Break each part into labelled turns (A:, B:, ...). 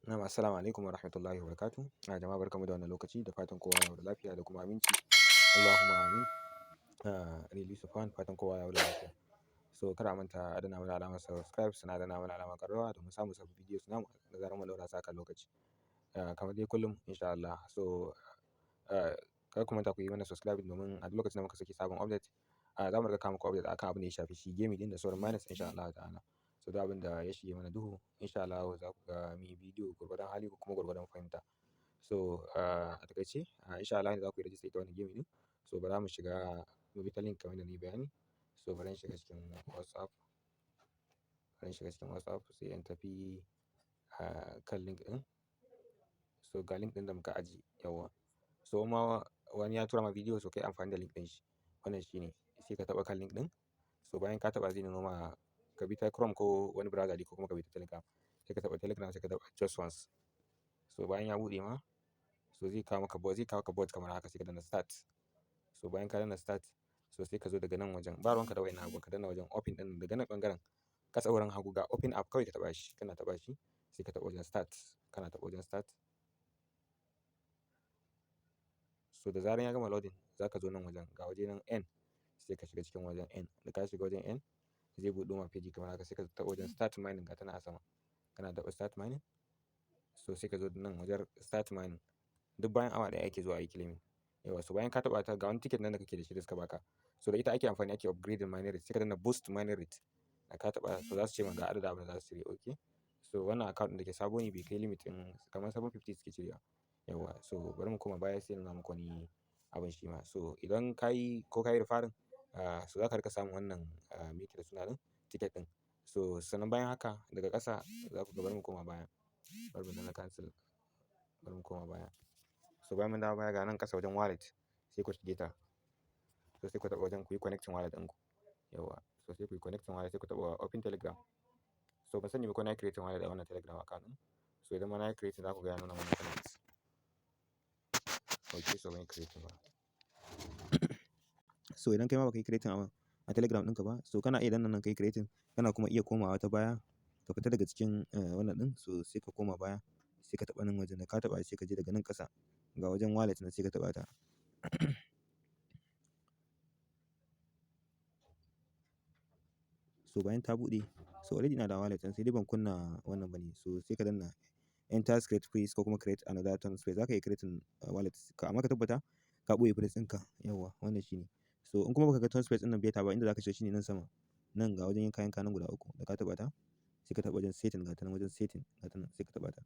A: Na'am, assalamu alaikum wa rahmatullahi wa barakatuh. Jama'a barkamu da wannan lokaci, da fatan kowa ya da lafiya da kuma aminci. Allahumma amin. Ni Yusufan, fatan kowa ya da lafiya. So kada a manta a danna mana alamar subscribe, sannan a danna mana alamar ƙararrawa domin samun sabbin videos namu da zarar mun ɗaura su akan lokaci. Kamar dai kullum insha Allah. So kar ku manta ku yi mana subscribe domin a duk lokacin da muka saki sabon update, za mu riƙa kawo muku update akan abin da ya shafi shi gaming ɗin da sauran minus insha Allah ta'ala. So duk abin da ya shige mana duhu insha Allah za ku ga mu yi bidiyo gwargwadon hali ko kuma gwargwadon fahimta. So a takaice insha Allah za ku yi register ita wannan game ɗin. So bara mu shiga mu bi ta link kamar yadda na yi bayani. So bari in shiga cikin WhatsApp. Sai in tafi kan link ɗin. So ga link ɗin da muka ajiye yawwa. So ma wani ya tura ma bidiyo, so kai amfani da link ɗin shi. Wannan shi ne. Sai ka taɓa kan link ɗin. So bayan ka taɓa zai nuno ma ka bi ta Chrome ko wani browser dai ko kuma ka bi ta Telegram. Sai ka taɓa Telegram, sai ka taɓa just once. So bayan ya buɗe ma, so zai kawo ka bot kamar haka, sai ka danna start. So bayan ka danna start, so sai ka zo daga nan wajen, ba ruwanka da wayannan abubuwan, ka danna wajen open ɗin daga nan ɓangaren ƙasa wurin hagu ga open app, kawai ka taɓa shi. Kana taɓa shi sai ka taɓa wajen start. Kana taɓa wajen start. So da zarar ya gama loading, za ka zo nan wajen, ga waje nan N, sai ka shiga cikin wajen N. Da ka shiga wajen N, zai buɗo ma page kamar haka, sai ka taɓa wajen start mining ga ta nan a sama. Kana taɓa start mining. So sai ka zo nan wajen start mining. Duk bayan awa ɗaya ake zuwa ayi claiming. Yawwa, so bayan ka taɓa ta, ga wani ticket nan da kake da shi da suka baka. So da ita ake amfani, ake upgrading mining rate. Sai ka danna boost mining rate. Da ka taɓa, so za su ce ma ga adadin abin da za su cire, okay. So wannan account ɗin da ke sabo ne, bai kai limit ɗin, kamar 750 suke cirewa. Yawwa, so bari mu koma baya sai in nuna muku wani abin shi ma. So idan ka yi ko ka yi referring, so za ka riƙa samun wannan me yake da suna ɗin ticket ɗin. So sannan bayan haka daga ƙasa za ku ga, bari mu koma baya. Bari mu danna cancel. Bari mu koma baya. So bayan mun dawo baya, ga nan ƙasa wajen wallet, sai ku shige ta. So sai ku taɓa wajen ku yi connecting wallet ɗinku. Yawwa, so sai ku yi connecting wallet, sai ku taɓa open Telegram. So ban sani ba ko na yi creating wallet a wannan Telegram account ɗin. So idan ma na yi creating, za ku ga ya nuna mana connect. Okay, so ban yi creating ba. So idan kai ma ba ka yi creating a Telegram ɗinka ba, so kana iya danna nan ka yi creating, kana kuma iya komawa ta baya ka fita daga cikin wannan ɗin. So sai ka koma baya, sai ka taɓa nan wajen, da ka taɓa sai ka je daga nan ƙasa ga wajen wallet nan, sai ka taɓa ta. So bayan ta buɗe, so already ina da wallet ɗin, sai dai ban kunna wannan ba ne. So sai ka danna enter create phrase ko kuma create another ton space. Za ka iya creating wallet ka, amma ka tabbata ka ɓoye phrase ɗinka. Yawwa, wannan shi ne. So in kuma baka ga ton space ɗin nan beta ba, inda za ka shiga shi ne nan sama. Nan ga wajen yanka nan guda uku. Da ka taɓa ta, sai ka taɓa wajen setting ga ta nan wajen setting ga ta nan, sai ka taɓa ta.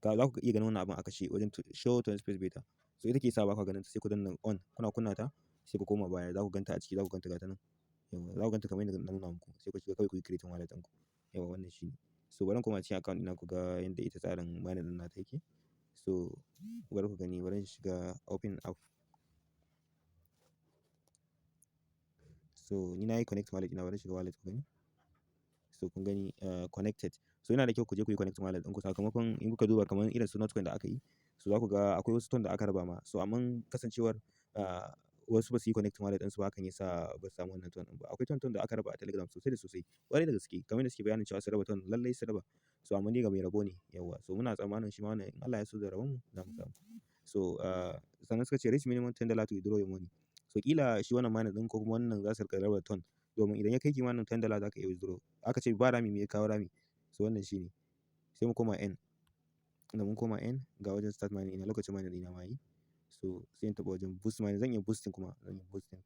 A: Za ku iya ganin wannan abin a kashe wajen show ton space beta. So ita ke sa ba ka ganin ta, sai ku danna on. Kuna kunna ta, sai ku koma baya, za ku ganta a ciki, za ku ganta ga ta nan. Yawwa, za ku ganta kamar yadda na nuna muku. Sai ku shiga kawai ku yi creating wallet ɗinku. Yawwa, wannan shi ne. So bari in koma cikin account ɗina ku ga yadda ita tsarin mining ɗin nata yake. So bari ku gani, bari in shiga open app. So ni na yi connect wallet ɗina, bari in shiga wallet ku gani. So kun gani connected. So yana da kyau ku je ku yi connect wallet ɗinku, sakamakon in kuka duba kamar irin su Notcoin da aka yi. So za ku ga akwai wasu ton da aka raba ma. So amma kasancewar wasu ba su yi connect wallet ɗinsu ba, hakan ya sa ba su samu wannan ton ɗin ba. Akwai ton da aka raba a Telegram sosai da sosai. Ƙwarai da gaske, kamar yadda suke bayanin cewa su raba ton, lallai su raba. So amma dai ga mai rabo ne. Yawwa, so muna tsammanin shi ma wannan in Allah ya so da rabonmu za mu samu. So sannan suka ce reach minimum $10 to withdraw your money. So ƙila shi wannan miner ɗin ko kuma wannan za su riƙa raba ton. Domin idan ya kai kimanin $10 za ka iya withdraw. Aka ce ba rami, me ya kawo rami. So wannan shi ne. Sai mu koma N. Da mun koma N, ga wajen start mining ina lokacin mining ɗina ma yi. So sai in taɓa wajen boost mining. Zan iya boosting kuma. Zan iya boosting.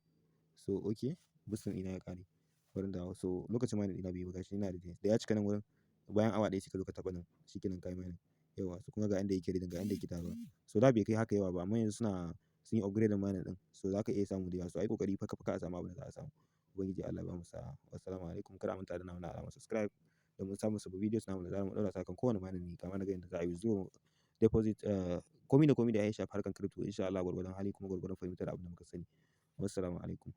A: So okay, boosting ɗina ya ƙare. Bari in dawo. So lokacin mining ɗina bai yi ba, gashi ina da ya cika nan wurin. Bayan awa ɗaya sai ka zo ka taɓa nan. Shi ke nan ka yi mining. Yawwa, so kuma ga inda yake reading, ga inda yake taruwa. So da bai kai haka yawa ba, amma yanzu sun yi upgrade mining ɗin. So za ka iya samu da yawa. So ayi ƙoƙari fa a samu abin da za a samu. Ubangiji Allah ya bamu sa'a. Wassalamu alaikum. Kada a manta da danna mana alamar subscribe domin samun sabbin videos namu da zarar mun ɗaura su akan kowane mining ne. Kama daga yadda za a yi withdraw, deposit, komi da komi da ya shafi harkar crypto insha Allah gwargwadon hali kuma gwargwadon fahimtar abin da muka sani. Wassalamu alaikum.